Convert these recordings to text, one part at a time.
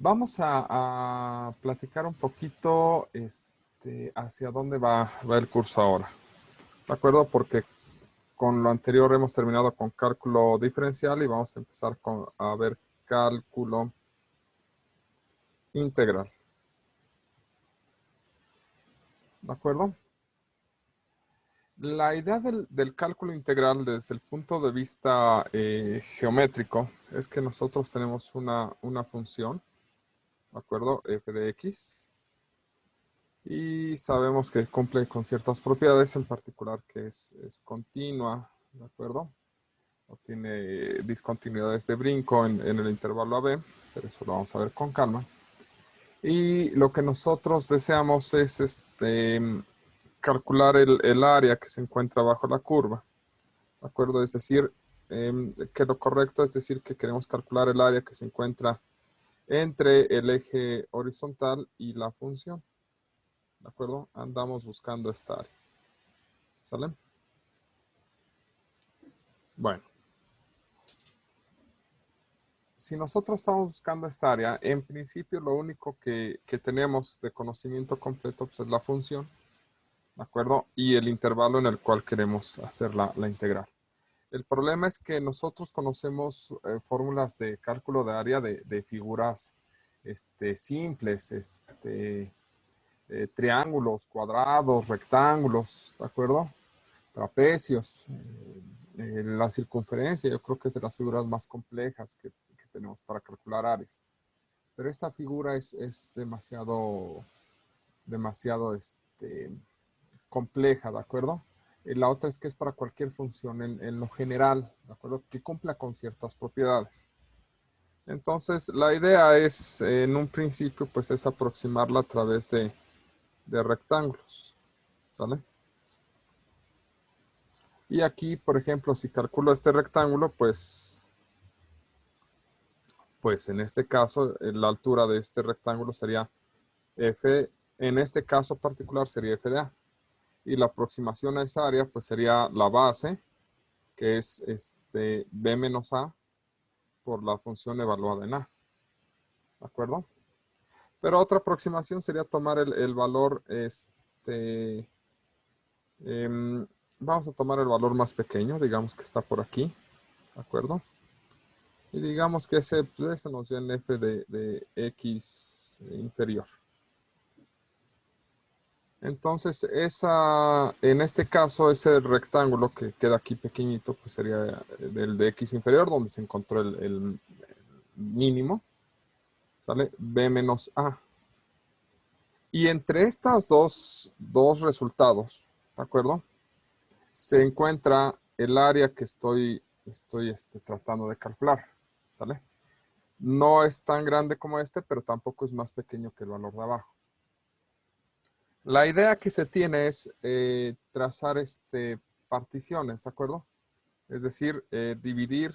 Vamos a platicar un poquito hacia dónde va el curso ahora. ¿De acuerdo? Porque con lo anterior hemos terminado con cálculo diferencial y vamos a empezar a ver cálculo integral. ¿De acuerdo? La idea del cálculo integral desde el punto de vista geométrico es que nosotros tenemos una función, ¿de acuerdo? F de x. Y sabemos que cumple con ciertas propiedades, en particular que es continua, ¿de acuerdo? No tiene discontinuidades de brinco en el intervalo AB, pero eso lo vamos a ver con calma. Y lo que nosotros deseamos es calcular el área que se encuentra bajo la curva, ¿de acuerdo? Es decir, que lo correcto es decir que queremos calcular el área que se encuentra entre el eje horizontal y la función. ¿De acuerdo? Andamos buscando esta área. ¿Sale? Bueno. Si nosotros estamos buscando esta área, en principio lo único que tenemos de conocimiento completo pues, es la función. ¿De acuerdo? Y el intervalo en el cual queremos hacer la integral. El problema es que nosotros conocemos fórmulas de cálculo de área de figuras simples, triángulos, cuadrados, rectángulos, ¿de acuerdo? Trapecios, la circunferencia, yo creo que es de las figuras más complejas que tenemos para calcular áreas. Pero esta figura es demasiado compleja, ¿de acuerdo? La otra es que es para cualquier función en lo general, ¿de acuerdo? Que cumpla con ciertas propiedades. Entonces, la idea es, en un principio, pues es aproximarla a través de rectángulos, ¿sale? Y aquí, por ejemplo, si calculo este rectángulo, pues en este caso, la altura de este rectángulo sería f, en este caso particular sería f de a. Y la aproximación a esa área, pues sería la base, que es b menos a por la función evaluada en a. ¿De acuerdo? Pero otra aproximación sería tomar el valor, vamos a tomar el valor más pequeño, digamos que está por aquí. ¿De acuerdo? Y digamos que ese nos dio en f de x inferior. Entonces, en este caso, ese rectángulo que queda aquí pequeñito, pues sería el de x inferior, donde se encontró el mínimo. ¿Sale? B menos A. Y entre estos dos resultados, ¿de acuerdo? Se encuentra el área que estoy tratando de calcular. ¿Sale? No es tan grande como pero tampoco es más pequeño que el valor de abajo. La idea que se tiene es trazar particiones, ¿de acuerdo? Es decir, dividir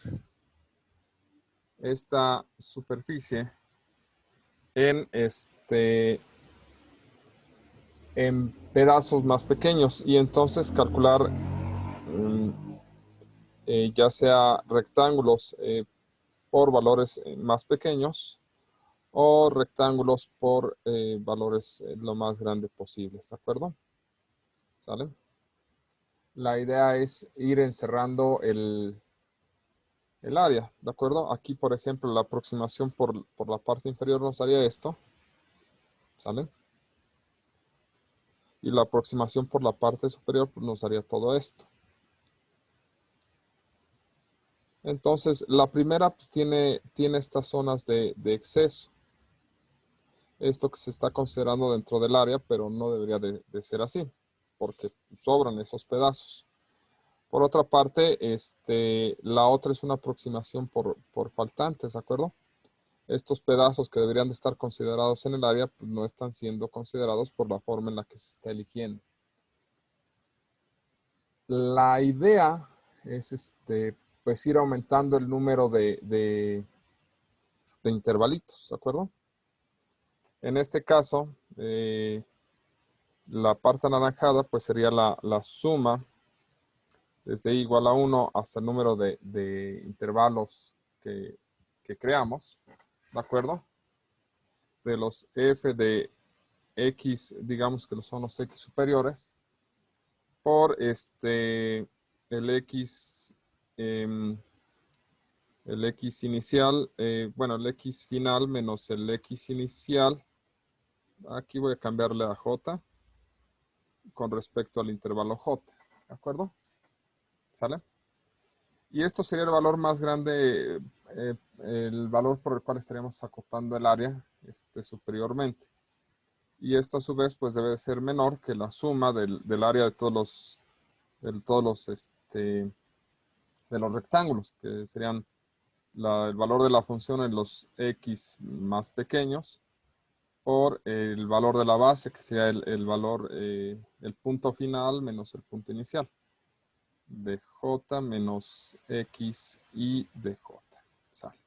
esta superficie en, en pedazos más pequeños y entonces calcular ya sea rectángulos por valores más pequeños o rectángulos por valores lo más grandes posibles, ¿de acuerdo? ¿Sale? La idea es ir encerrando el área, ¿de acuerdo? Aquí, por ejemplo, la aproximación por la parte inferior nos daría esto, ¿sale? Y la aproximación por la parte superior pues, nos daría todo esto. Entonces, la primera pues, tiene estas zonas de exceso. Esto que se está considerando dentro del área, pero no debería de ser así, porque sobran esos pedazos. Por otra parte, la otra es una aproximación por faltantes, ¿de acuerdo? Estos pedazos que deberían de estar considerados en el área, pues no están siendo considerados por la forma en la que se está eligiendo. La idea es pues ir aumentando el número de intervalitos, ¿de acuerdo? En este caso, la parte anaranjada pues sería la suma desde i igual a 1 hasta el número de intervalos que creamos, ¿de acuerdo? de los f de x, digamos que son los x superiores, por el x, el x inicial, bueno, el x final menos el x inicial. Aquí voy a cambiarle a j con respecto al intervalo j, ¿de acuerdo? ¿Sale? Y esto sería el valor más grande, el valor por el cual estaríamos acotando el área superiormente. Y esto a su vez pues debe de ser menor que la suma del área de todos los rectángulos, que serían el valor de la función en los x más pequeños por el valor de la base, que sería el valor, el punto final menos el punto inicial, de j menos x y de j. Sale.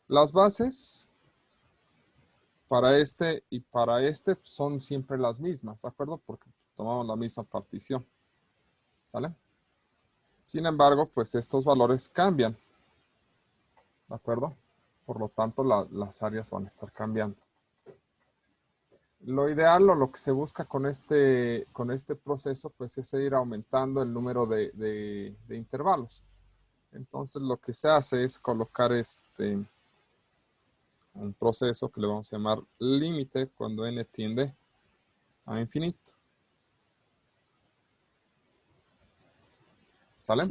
Las bases para este y para este son siempre las mismas, ¿de acuerdo? Porque tomamos la misma partición. ¿Sale? Sin embargo, pues estos valores cambian, ¿de acuerdo? Por lo tanto, las áreas van a estar cambiando. Lo ideal o lo que se busca con este proceso, pues es ir aumentando el número de intervalos. Entonces, lo que se hace es colocar un proceso que le vamos a llamar límite cuando n tiende a infinito. ¿Sale?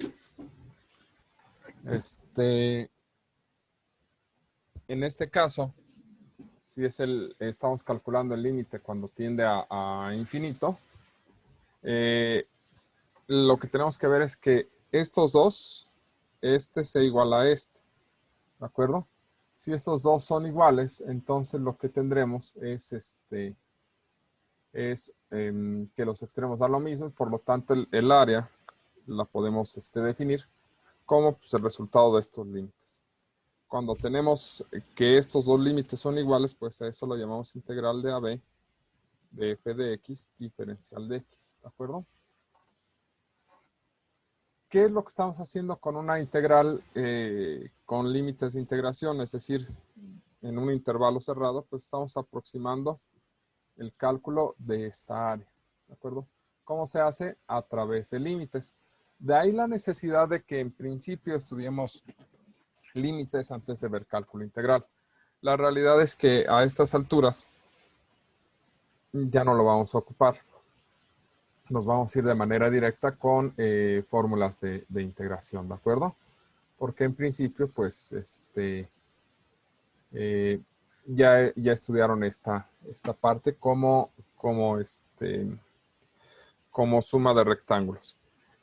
En este caso, si es estamos calculando el límite cuando tiende a infinito, lo que tenemos que ver es que estos dos, sea igual a este, ¿de acuerdo? Si estos dos son iguales, entonces lo que tendremos es que los extremos dan lo mismo y por lo tanto el área la podemos definir como pues, el resultado de estos límites. Cuando tenemos que estos dos límites son iguales, pues a eso lo llamamos integral de AB de f de x diferencial de x, ¿de acuerdo? ¿Qué es lo que estamos haciendo con una integral con límites de integración? Es decir, en un intervalo cerrado, pues estamos aproximando el cálculo de esta área, ¿de acuerdo? ¿Cómo se hace? A través de límites. De ahí la necesidad de que en principio estudiemos límites antes de ver cálculo integral. La realidad es que a estas alturas ya no lo vamos a ocupar. Nos vamos a ir de manera directa con fórmulas de integración, ¿de acuerdo? Porque en principio, pues, ya estudiaron esta parte como suma de rectángulos.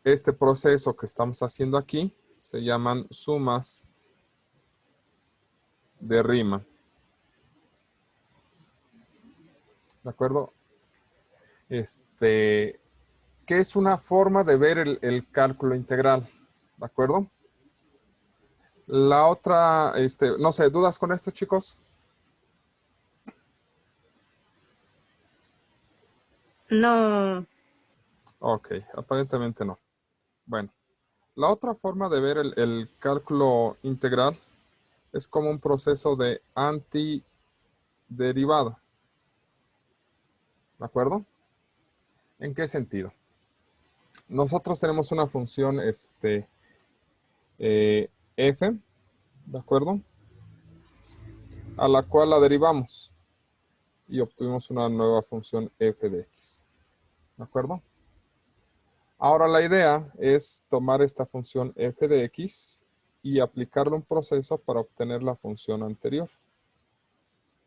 Este proceso que estamos haciendo aquí se llaman sumas de Riemann. ¿De acuerdo? Que es una forma de ver el cálculo integral. ¿De acuerdo? La otra, no sé, ¿dudas con esto, chicos? No. Ok, aparentemente no. Bueno, la otra forma de ver el cálculo integral es como un proceso de antiderivada. ¿De acuerdo? ¿En qué sentido? Nosotros tenemos una función f, ¿de acuerdo? A la cual la derivamos y obtuvimos una nueva función f de x. ¿De acuerdo? Ahora la idea es tomar esta función f de x y aplicarle un proceso para obtener la función anterior.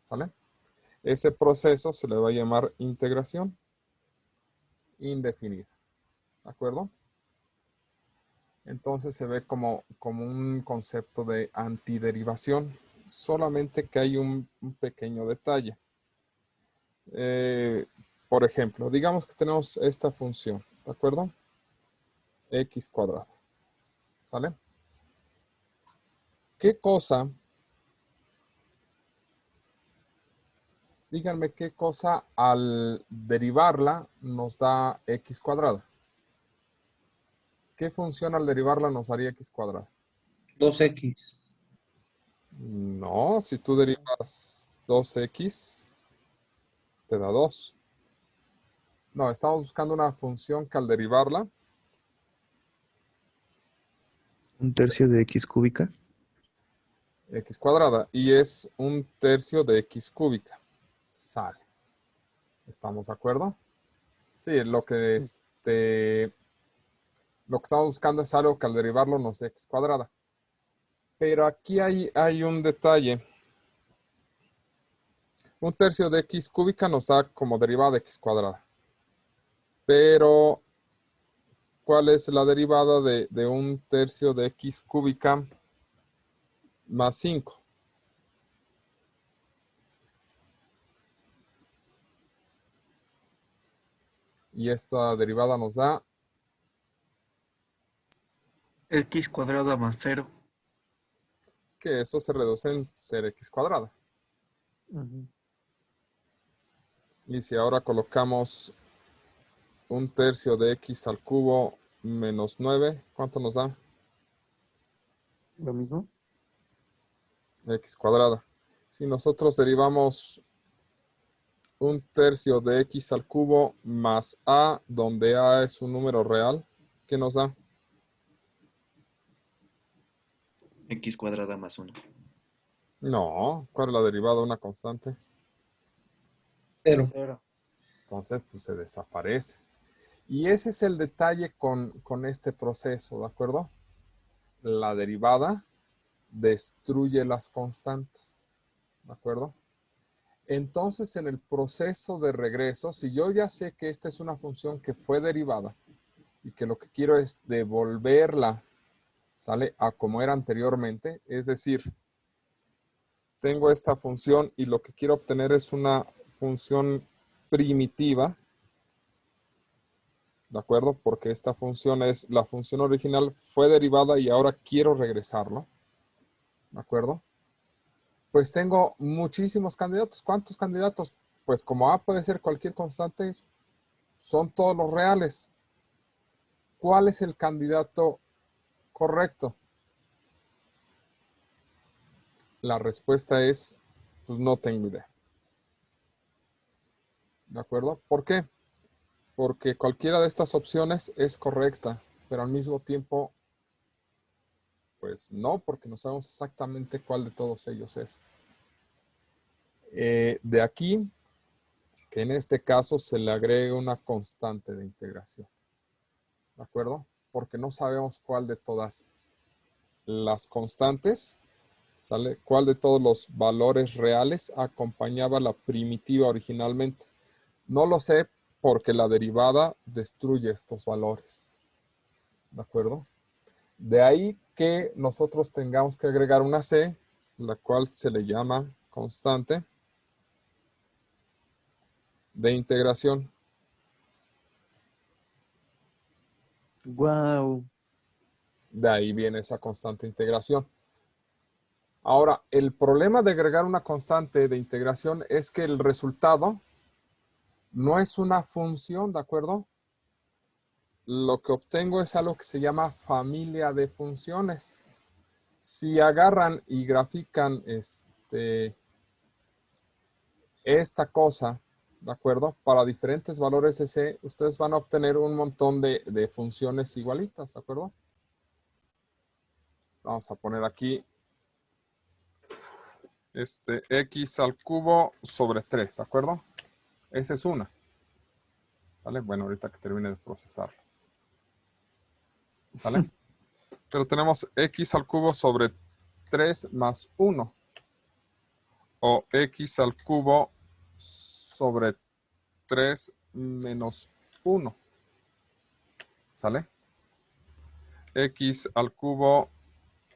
¿Sale? Ese proceso se le va a llamar integración indefinida. ¿De acuerdo? Entonces se ve como un concepto de antiderivación, solamente que hay un pequeño detalle. Por ejemplo, digamos que tenemos esta función, ¿de acuerdo? X cuadrado. ¿Sale? ¿Qué cosa? Díganme qué cosa al derivarla nos da X cuadrado. ¿Qué función al derivarla nos daría X cuadrado? 2x. No, si tú derivas 2x te da 2. No, estamos buscando una función que al derivarla, Un tercio de x cúbica. x cuadrada, y es un tercio de x cúbica. Sale. ¿Estamos de acuerdo? Sí, lo que estamos buscando es algo que al derivarlo nos dé x cuadrada. Pero aquí hay un detalle. Un tercio de x cúbica nos da como derivada de x cuadrada. Pero, ¿cuál es la derivada de un tercio de x cúbica más 5? Y esta derivada nos da, X cuadrada más 0. que eso se reduce en ser x cuadrada. Y si ahora colocamos un tercio de x al cubo menos 9, ¿cuánto nos da? Lo mismo. X cuadrada. Si nosotros derivamos un tercio de x al cubo más a, donde a es un número real, ¿qué nos da? X cuadrada más 1. No, ¿cuál es la derivada de una constante? 0. Entonces, pues se desaparece. Y ese es el detalle con este proceso, ¿de acuerdo? La derivada destruye las constantes, ¿de acuerdo? Entonces, en el proceso de regreso, si yo ya sé que esta es una función que fue derivada y que lo que quiero es devolverla, ¿sale? A como era anteriormente, es decir, tengo esta función y lo que quiero obtener es una función primitiva, ¿de acuerdo? Porque esta función es, la función original fue derivada y ahora quiero regresarlo, ¿de acuerdo? Pues tengo muchísimos candidatos. ¿Cuántos candidatos? Pues como A puede ser cualquier constante, son todos los reales. ¿Cuál es el candidato correcto? La respuesta es, pues no tengo idea. ¿De acuerdo? ¿Por qué? Porque cualquiera de estas opciones es correcta, pero al mismo tiempo, pues no, porque no sabemos exactamente cuál de todos ellos es. De aquí, que en este caso se le agrega una constante de integración. ¿De acuerdo? Porque no sabemos cuál de todas las constantes, ¿sale? ¿Cuál de todos los valores reales acompañaba la primitiva originalmente? No lo sé porque la derivada destruye estos valores. ¿De acuerdo? De ahí que nosotros tengamos que agregar una c, la cual se le llama constante de integración. Wow. De ahí viene esa constante de integración. Ahora, el problema de agregar una constante de integración es que el resultado no es una función, ¿de acuerdo? Lo que obtengo es algo que se llama familia de funciones. Si agarran y grafican esta cosa, ¿de acuerdo? Para diferentes valores de C, ustedes van a obtener un montón de funciones igualitas, ¿de acuerdo? Vamos a poner aquí x al cubo sobre 3, ¿de acuerdo? Esa es una. ¿Vale? Bueno, ahorita que termine de procesarlo. ¿Sale? Pero tenemos x al cubo sobre 3 más 1. O x al cubo sobre 3 menos 1. ¿Sale? X al cubo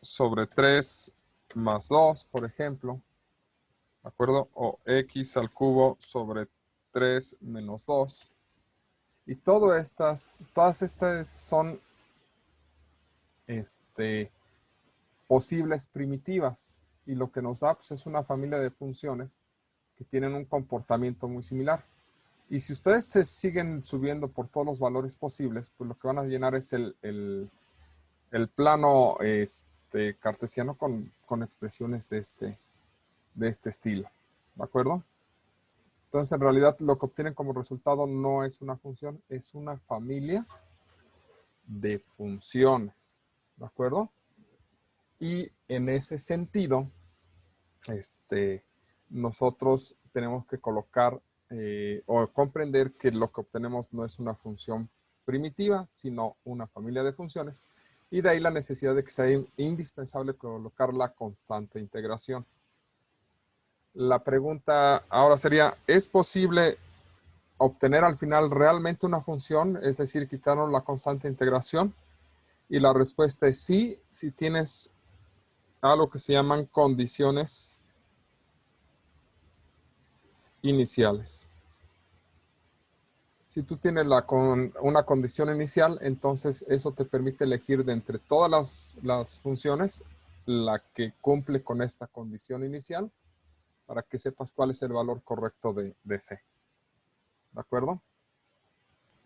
sobre 3 más 2, por ejemplo. ¿De acuerdo? O x al cubo sobre 3 menos 2. Y todas estas son posibles primitivas. Y lo que nos da pues, es una familia de funciones que tienen un comportamiento muy similar. Y si ustedes se siguen subiendo por todos los valores posibles, pues lo que van a llenar es el plano cartesiano con expresiones de este estilo. ¿De acuerdo? Entonces, en realidad, lo que obtienen como resultado no es una función, es una familia de funciones. ¿De acuerdo? Y en ese sentido, nosotros tenemos que colocar o comprender que lo que obtenemos no es una función primitiva, sino una familia de funciones. Y de ahí la necesidad de que sea indispensable colocar la constante integración. La pregunta ahora sería, ¿es posible obtener al final realmente una función? Es decir, quitarnos la constante integración. Y la respuesta es sí, si tienes algo que se llaman condiciones iniciales. Si tú tienes una condición inicial, entonces eso te permite elegir de entre todas las funciones la que cumple con esta condición inicial para que sepas cuál es el valor correcto de C. ¿De acuerdo?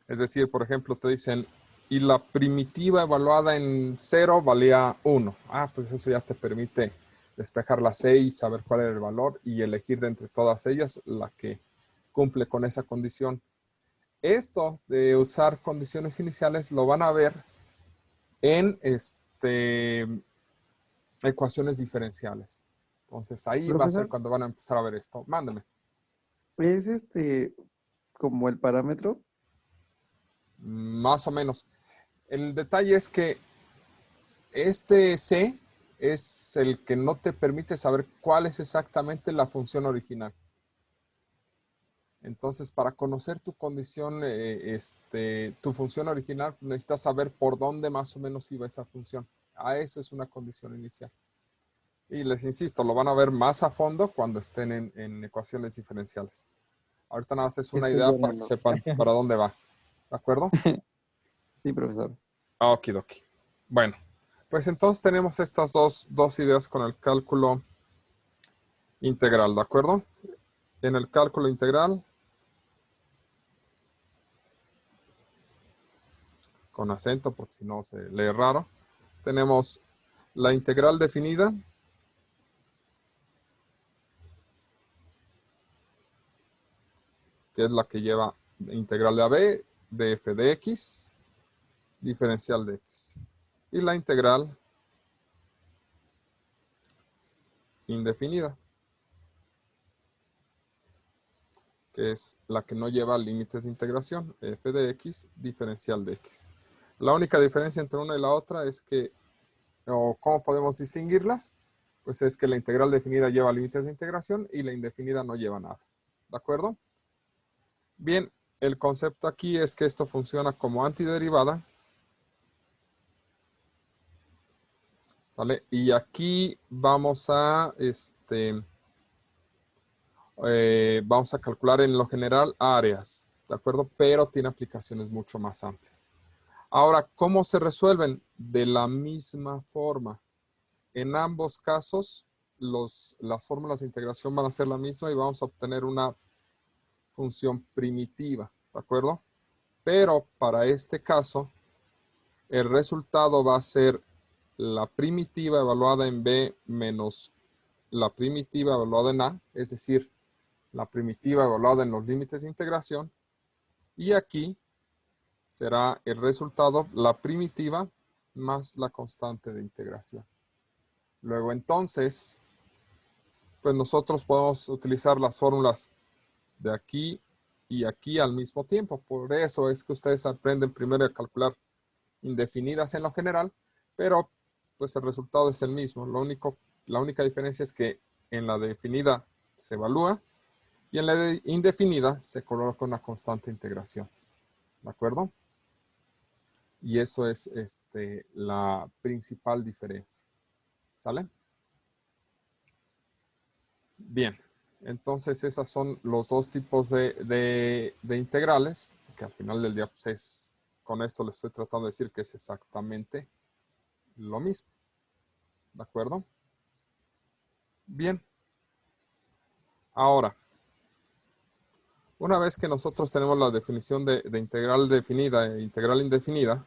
Es decir, por ejemplo, te dicen, y la primitiva evaluada en 0 valía 1. Ah, pues eso ya te permite despejar la C y saber cuál era el valor y elegir de entre todas ellas la que cumple con esa condición. Esto de usar condiciones iniciales lo van a ver en ecuaciones diferenciales. Entonces ahí va a ser Profesor, cuando van a empezar a ver esto. Mándame. ¿es como el parámetro? Más o menos. El detalle es que este C es el que no te permite saber cuál es exactamente la función original. Entonces, para conocer tu condición, tu función original, necesitas saber por dónde más o menos iba esa función. A eso es una condición inicial. Y les insisto, lo van a ver más a fondo cuando estén en ecuaciones diferenciales. Ahorita nada más es una Estoy idea para que llorando. sepan para dónde va. ¿De acuerdo? Sí, profesor. Okidoki. Bueno, pues entonces tenemos estas dos ideas con el cálculo integral, ¿de acuerdo? En el cálculo integral, con acento porque si no se lee raro, tenemos la integral definida, que es la que lleva integral de a b de f de x, diferencial de x. Y la integral indefinida, que es la que no lleva límites de integración, f de x, diferencial de x. La única diferencia entre una y la otra es que, o cómo podemos distinguirlas, pues es que la integral definida lleva límites de integración y la indefinida no lleva nada. ¿De acuerdo? Bien, el concepto aquí es que esto funciona como antiderivada. ¿Sale? Y aquí vamos a, vamos a calcular en lo general áreas, ¿de acuerdo? Pero tiene aplicaciones mucho más amplias. Ahora, ¿cómo se resuelven? De la misma forma. En ambos casos, las fórmulas de integración van a ser la misma y vamos a obtener una función primitiva, ¿de acuerdo? Pero para este caso, el resultado va a ser la primitiva evaluada en B menos la primitiva evaluada en A, es decir, la primitiva evaluada en los límites de integración. Y aquí será el resultado, la primitiva más la constante de integración. Luego entonces, pues nosotros podemos utilizar las fórmulas de aquí y aquí al mismo tiempo. Por eso es que ustedes aprenden primero a calcular indefinidas en lo general, pero pues el resultado es el mismo. La única diferencia es que en la definida se evalúa y en la indefinida se coloca una constante integración. ¿De acuerdo? Y eso es la principal diferencia. ¿Sale? Bien. Entonces, esos son los dos tipos de integrales, que al final del día, pues con esto les estoy tratando de decir que es exactamente lo mismo. ¿De acuerdo? Bien. Ahora, una vez que nosotros tenemos la definición de integral definida e integral indefinida,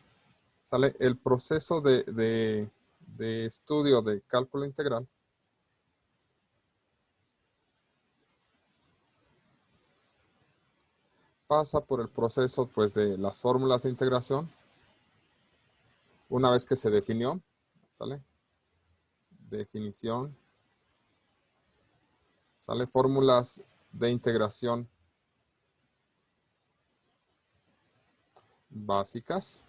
¿sale? El proceso de estudio de cálculo integral pasa por el proceso pues de las fórmulas de integración. Una vez que se definió, ¿sale? Definición. ¿Sale? Fórmulas de integración básicas.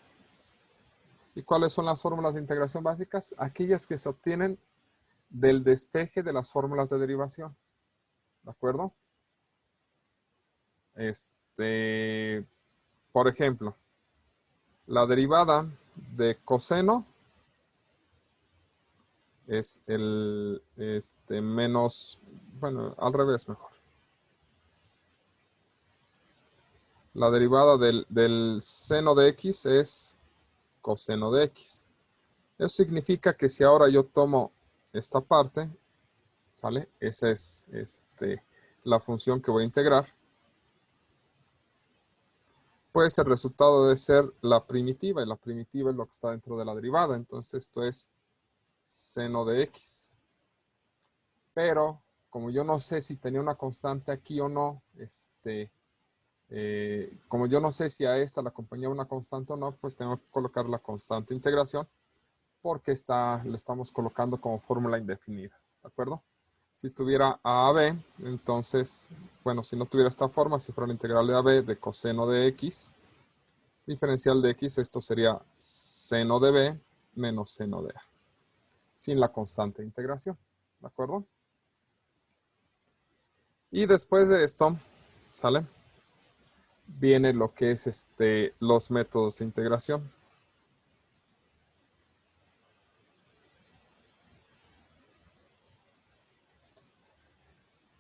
¿Y cuáles son las fórmulas de integración básicas? Aquellas que se obtienen del despeje de las fórmulas de derivación. ¿De acuerdo? Por ejemplo, la derivada de coseno es el menos, bueno, al revés mejor. La derivada del seno de x es coseno de x. Eso significa que si ahora yo tomo esta parte, ¿sale? Esa es la función que voy a integrar. Pues el resultado debe ser la primitiva, y la primitiva es lo que está dentro de la derivada. Entonces esto es seno de x. Pero como yo no sé si tenía una constante aquí o no, como yo no sé si a esta la acompañaba una constante o no, pues tengo que colocar la constante integración porque le estamos colocando como fórmula indefinida, ¿de acuerdo? Si tuviera a a b, entonces, bueno, si no tuviera esta forma, si fuera la integral de a b de coseno de x, diferencial de x, esto sería seno de b menos seno de a, sin la constante de integración, ¿de acuerdo? Y después de esto, ¿sale? Viene lo que es los métodos de integración.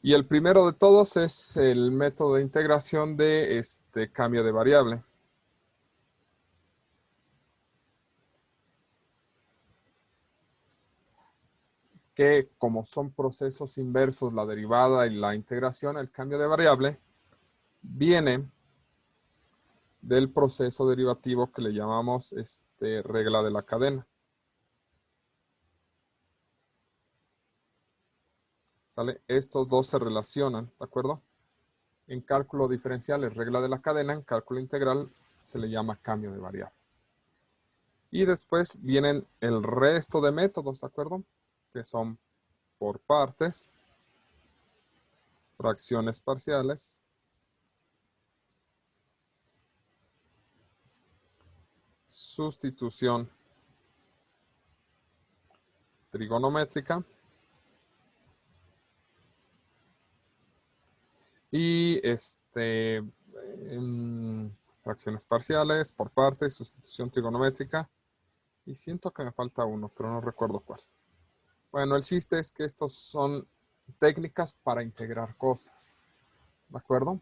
Y el primero de todos es el método de integración de cambio de variable. Que como son procesos inversos, la derivada y la integración, el cambio de variable viene del proceso derivativo que le llamamos regla de la cadena. ¿Sale? Estos dos se relacionan, ¿de acuerdo? En cálculo diferencial es regla de la cadena, en cálculo integral se le llama cambio de variable. Y después vienen el resto de métodos, ¿de acuerdo? Que son por partes, fracciones parciales, sustitución trigonométrica y fracciones parciales, por partes, sustitución trigonométrica. Y siento que me falta uno, pero no recuerdo cuál. Bueno, el chiste es que estos son técnicas para integrar cosas. ¿De acuerdo?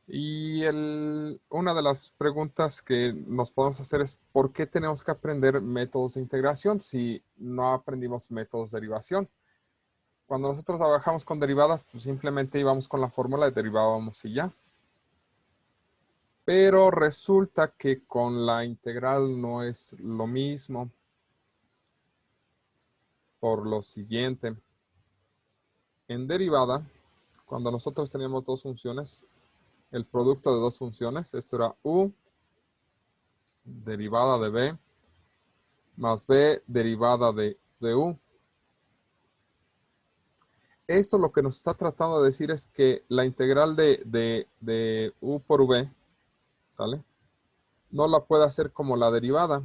Y una de las preguntas que nos podemos hacer es ¿por qué tenemos que aprender métodos de integración si no aprendimos métodos de derivación? Cuando nosotros trabajamos con derivadas, pues simplemente íbamos con la fórmula y derivábamos y ya. Pero resulta que con la integral no es lo mismo. Por lo siguiente, en derivada, cuando nosotros teníamos dos funciones, el producto de dos funciones, esto era u derivada de b más b derivada de u. Esto lo que nos está tratando de decir es que la integral de u por v, ¿sale? No la puede hacer como la derivada,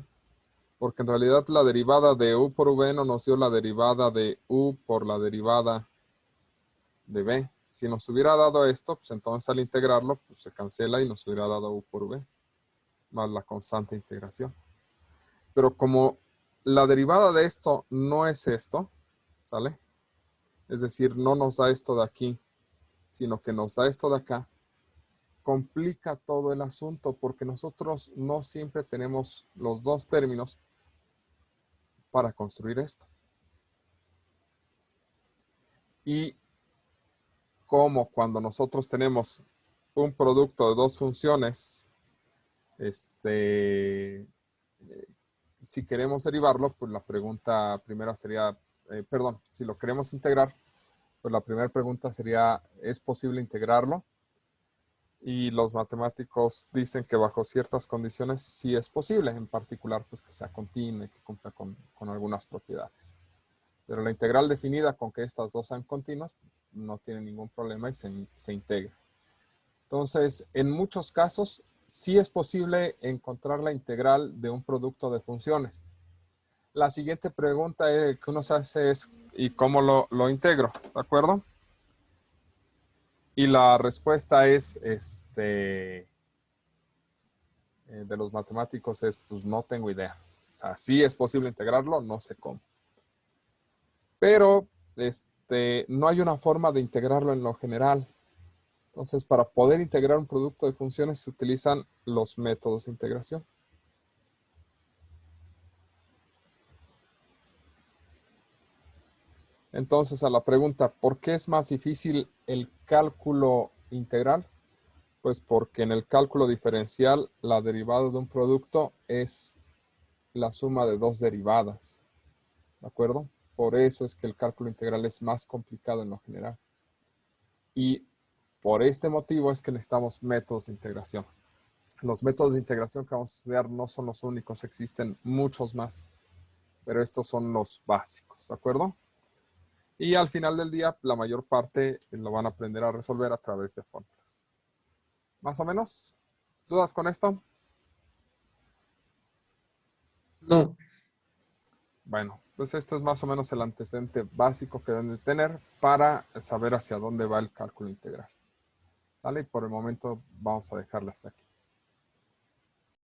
porque en realidad la derivada de u por v no nos dio la derivada de u por la derivada de b. Si nos hubiera dado esto, pues entonces al integrarlo, pues se cancela y nos hubiera dado u por v, más la constante de integración. Pero como la derivada de esto no es esto, ¿sale? Es decir, no nos da esto de aquí, sino que nos da esto de acá, complica todo el asunto porque nosotros no siempre tenemos los dos términos para construir esto. Y como cuando nosotros tenemos un producto de dos funciones, si queremos derivarlo, pues la pregunta primera sería, si lo queremos integrar, pues la primera pregunta sería, ¿es posible integrarlo? Y los matemáticos dicen que bajo ciertas condiciones sí es posible, en particular pues que sea continua y que cumpla con algunas propiedades. Pero la integral definida con que estas dos sean continuas no tiene ningún problema y se integra. Entonces, en muchos casos sí es posible encontrar la integral de un producto de funciones. La siguiente pregunta que uno se hace es ¿y cómo lo integro? ¿De acuerdo? Y la respuesta es, de los matemáticos es, pues no tengo idea. O sea, sí es posible integrarlo, no sé cómo. Pero, no hay una forma de integrarlo en lo general. Entonces, para poder integrar un producto de funciones se utilizan los métodos de integración. Entonces, a la pregunta, ¿por qué es más difícil el cálculo integral? Pues porque en el cálculo diferencial la derivada de un producto es la suma de dos derivadas. ¿De acuerdo? Por eso es que el cálculo integral es más complicado en lo general. Y por este motivo es que necesitamos métodos de integración. Los métodos de integración que vamos a estudiar no son los únicos, existen muchos más, pero estos son los básicos, ¿de acuerdo? Y al final del día, la mayor parte lo van a aprender a resolver a través de fórmulas. ¿Más o menos? ¿Dudas con esto? No. Bueno, pues este es más o menos el antecedente básico que deben de tener para saber hacia dónde va el cálculo integral. ¿Sale? Y por el momento vamos a dejarlo hasta aquí.